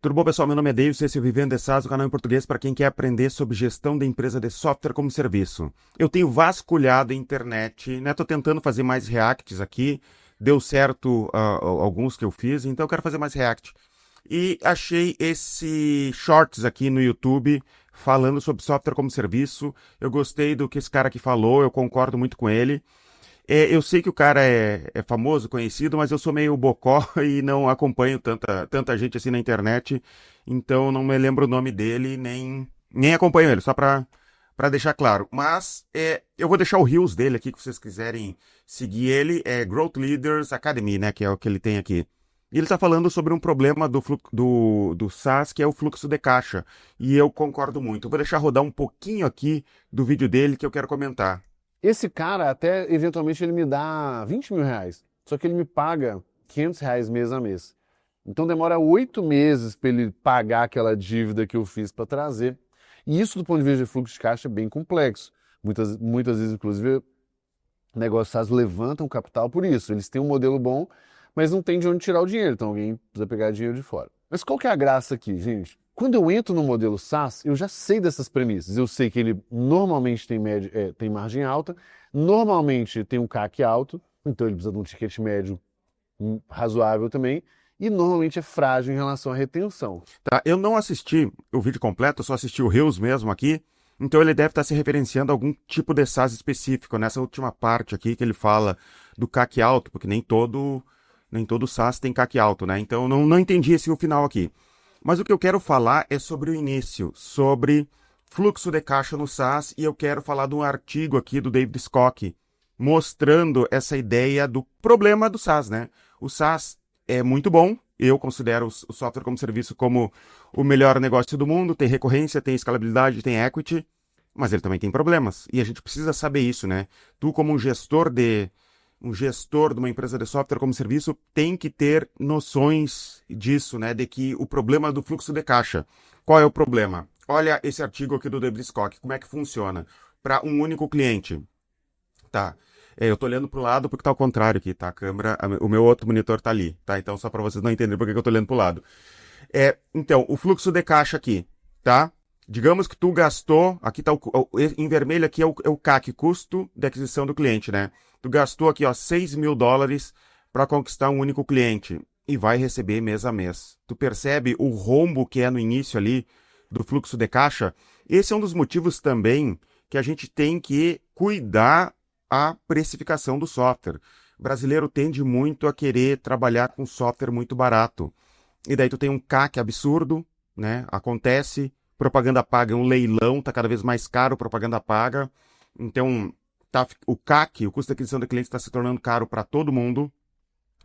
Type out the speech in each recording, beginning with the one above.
Tudo bom, pessoal? Meu nome é David, esse é o Vivendo de SaaS, o canal em português para quem quer aprender sobre gestão de empresa de software como serviço. Eu tenho vasculhado a internet, né? Tô tentando fazer mais reacts aqui, deu certo alguns que eu fiz, então eu quero fazer mais react. E achei esse shorts aqui no YouTube falando sobre software como serviço. Eu gostei do que esse cara aqui falou, eu concordo muito com ele. Eu sei que o cara é famoso, conhecido, mas eu sou meio bocó e não acompanho tanta gente assim na internet, então não me lembro o nome dele, nem acompanho ele, só para deixar claro. Mas eu vou deixar o Reels dele aqui, que vocês quiserem seguir ele, é Growth Leaders Academy, né, que é o que ele tem aqui. E ele está falando sobre um problema do SaaS, que é o fluxo de caixa, e eu concordo muito. Eu vou deixar rodar um pouquinho aqui do vídeo dele que eu quero comentar. Esse cara até, eventualmente, ele me dá 20 mil reais. Só que ele me paga 500 reais mês a mês. Então demora 8 meses para ele pagar aquela dívida que eu fiz para trazer. E isso, do ponto de vista de fluxo de caixa, é bem complexo. Muitas vezes, inclusive, negócios SaaS levantam capital por isso. Eles têm um modelo bom, mas não tem de onde tirar o dinheiro. Então alguém precisa pegar dinheiro de fora. Mas qual que é a graça aqui, gente? Quando eu entro no modelo SaaS, eu já sei dessas premissas. Eu sei que ele normalmente tem margem alta, normalmente tem um CAC alto, então ele precisa de um ticket médio razoável também, e normalmente é frágil em relação à retenção. Tá? Eu não assisti o vídeo completo, eu só assisti o Reels mesmo aqui, então ele deve estar se referenciando a algum tipo de SaaS específico, nessa última parte aqui que ele fala do CAC alto, porque nem todo SaaS tem CAC alto, né? Então eu não entendi esse o final aqui. Mas o que eu quero falar é sobre o início, sobre fluxo de caixa no SaaS, e eu quero falar de um artigo aqui do David Scott, mostrando essa ideia do problema do SaaS, né? O SaaS é muito bom, eu considero o software como serviço como o melhor negócio do mundo, tem recorrência, tem escalabilidade, tem equity, mas ele também tem problemas, e a gente precisa saber isso, né? Tu, como um gestor de uma empresa de software como serviço tem que ter noções disso, né? De que o problema do fluxo de caixa. Qual é o problema? Olha esse artigo aqui do David Scott, como é que funciona para um único cliente. Tá. Eu tô olhando pro lado porque tá ao contrário aqui, tá? A câmera, o meu outro monitor tá ali, tá? Então, só para vocês não entenderem por que eu tô olhando pro lado. Então, o fluxo de caixa aqui, tá? Digamos que tu gastou, aqui tá em vermelho aqui é o CAC, custo de aquisição do cliente, né? Tu gastou aqui, ó, $6.000 para conquistar um único cliente e vai receber mês a mês. Tu percebe o rombo que é no início ali do fluxo de caixa? Esse é um dos motivos também que a gente tem que cuidar a precificação do software. O brasileiro tende muito a querer trabalhar com software muito barato. E daí tu tem um CAC absurdo, né? Acontece, propaganda paga é um leilão, tá cada vez mais caro propaganda paga. Então, o CAC, o custo de aquisição de clientes, está se tornando caro para todo mundo.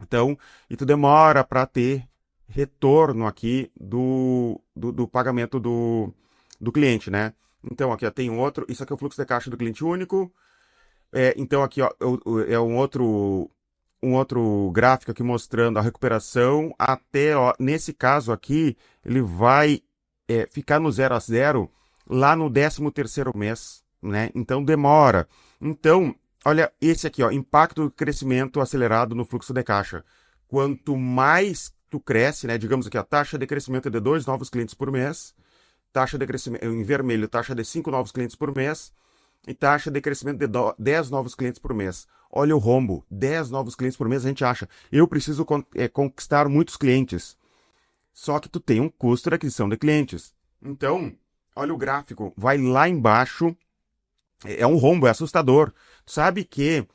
Então, e tu demora para ter retorno aqui do pagamento do cliente, né? Então, aqui ó, tem um outro, isso aqui é o fluxo de caixa do cliente único. Então, aqui ó, é um outro gráfico aqui mostrando a recuperação até, ó, nesse caso aqui, ele vai ficar no 0 a 0 lá no 13º mês, né? Então demora. Então, olha esse aqui, ó, impacto do crescimento acelerado no fluxo de caixa. Quanto mais tu cresce, né? Digamos aqui, a taxa de crescimento é de 2 novos clientes por mês, taxa de crescimento, em vermelho, taxa de 5 novos clientes por mês, e taxa de crescimento de 10 novos clientes por mês. Olha o rombo, 10 novos clientes por mês, a gente acha, eu preciso conquistar muitos clientes. Só que tu tem um custo de aquisição de clientes. Então, olha o gráfico, vai lá embaixo, é um rombo, é assustador. Tu sabe que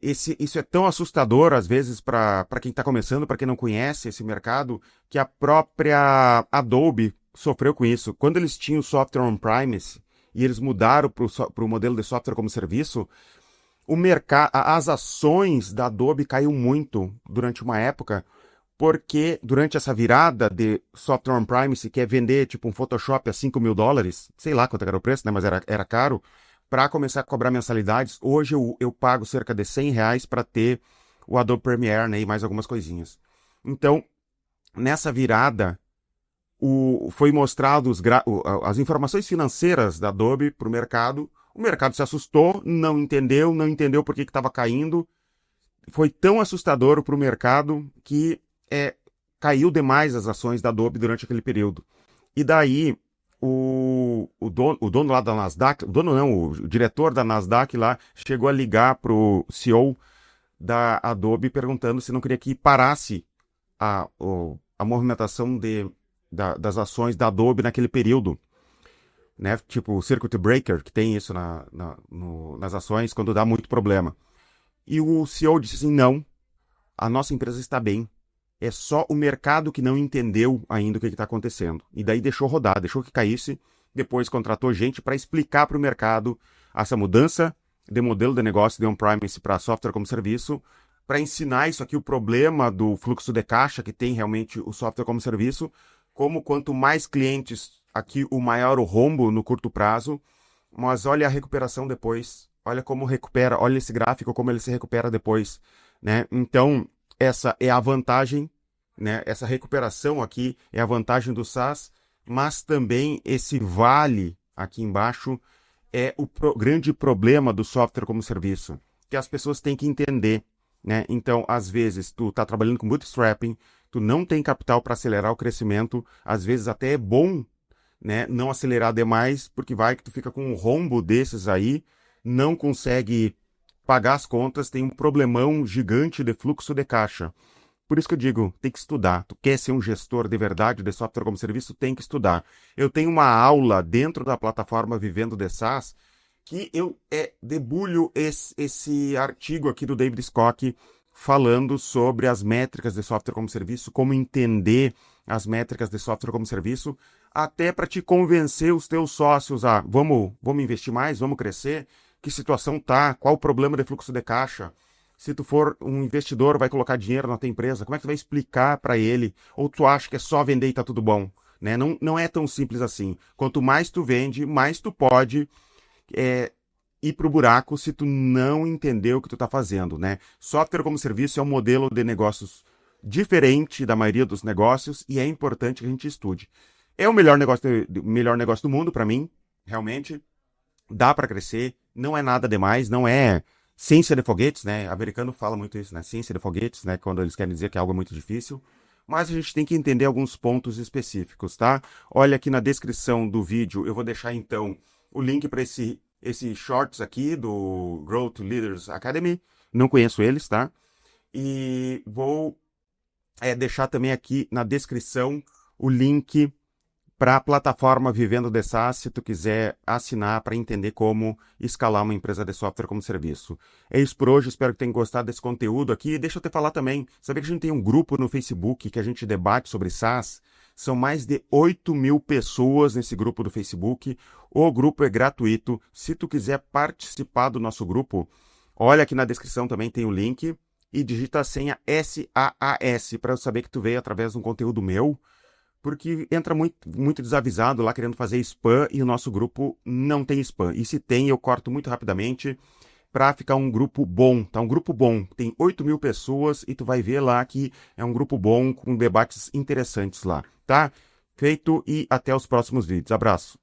isso é tão assustador, às vezes, para quem está começando, para quem não conhece esse mercado, que a própria Adobe sofreu com isso. Quando eles tinham o software on-premise e eles mudaram para o modelo de software como serviço, as ações da Adobe caiu muito durante uma época, porque durante essa virada de software on-premise, que é vender tipo um Photoshop a $5.000, sei lá quanto era o preço, né, mas era caro, para começar a cobrar mensalidades, hoje eu pago cerca de R$ 100 para ter o Adobe Premiere, né, e mais algumas coisinhas. Então, nessa virada, foi mostrado as informações financeiras da Adobe para o mercado se assustou, não entendeu por que estava caindo, foi tão assustador para o mercado que caiu demais as ações da Adobe durante aquele período. E daí o dono lá da Nasdaq, o dono não, o diretor da Nasdaq lá chegou a ligar para o CEO da Adobe perguntando se não queria que parasse a movimentação das ações da Adobe naquele período, né? Tipo o circuit breaker, que tem isso nas ações quando dá muito problema. E o CEO disse assim, não, a nossa empresa está bem. É só o mercado que não entendeu ainda o que está acontecendo. E daí deixou rodar, deixou que caísse, depois contratou gente para explicar para o mercado essa mudança de modelo de negócio de on-premise para software como serviço, para ensinar isso aqui, o problema do fluxo de caixa que tem realmente o software como serviço, como quanto mais clientes, aqui o maior o rombo no curto prazo, mas olha a recuperação depois, olha como recupera, olha esse gráfico, como ele se recupera depois, né? Então, essa é a vantagem, né? Essa recuperação aqui é a vantagem do SaaS, mas também esse vale aqui embaixo é o grande problema do software como serviço, que as pessoas têm que entender, né? Então, às vezes, tu está trabalhando com bootstrapping, tu não tem capital para acelerar o crescimento, às vezes até é bom, né, não acelerar demais, porque vai que tu fica com um rombo desses aí, não consegue pagar as contas, tem um problemão gigante de fluxo de caixa. Por isso que eu digo, tem que estudar. Tu quer ser um gestor de verdade de software como serviço, tem que estudar. Eu tenho uma aula dentro da plataforma Vivendo de SaaS que eu debulho esse artigo aqui do David Scott falando sobre as métricas de software como serviço, como entender as métricas de software como serviço, até para te convencer os teus sócios a vamos investir mais, vamos crescer, que situação tá, qual o problema de fluxo de caixa. Se tu for um investidor, vai colocar dinheiro na tua empresa, como é que tu vai explicar para ele? Ou tu acha que é só vender e tá tudo bom? Né? Não é tão simples assim. Quanto mais tu vende, mais tu pode ir pro buraco se tu não entender o que tu tá fazendo, né? Software como serviço é um modelo de negócios diferente da maioria dos negócios e é importante que a gente estude. É o melhor negócio do mundo para mim, realmente. Dá para crescer, não é nada demais, não é ciência de foguetes, né? O americano fala muito isso, né? Ciência de foguetes, né? Quando eles querem dizer que algo é muito difícil. Mas a gente tem que entender alguns pontos específicos, tá? Olha aqui na descrição do vídeo, eu vou deixar então o link para esse shorts aqui do Growth Leaders Academy. Não conheço eles, tá? E vou deixar também aqui na descrição o link para a plataforma Vivendo de SaaS, se tu quiser assinar para entender como escalar uma empresa de software como serviço. É isso por hoje, espero que tenham gostado desse conteúdo aqui. Deixa eu te falar também, sabia que a gente tem um grupo no Facebook que a gente debate sobre SaaS? São mais de 8.000 pessoas nesse grupo do Facebook. O grupo é gratuito. Se tu quiser participar do nosso grupo, olha aqui na descrição também tem o link e digita a senha SAAS para eu saber que tu veio através de um conteúdo meu. Porque entra muito desavisado lá querendo fazer spam e o nosso grupo não tem spam. E se tem, eu corto muito rapidamente para ficar um grupo bom. Tá um grupo bom. Tem 8.000 pessoas e tu vai ver lá que é um grupo bom com debates interessantes lá, tá? Feito e até os próximos vídeos. Abraço.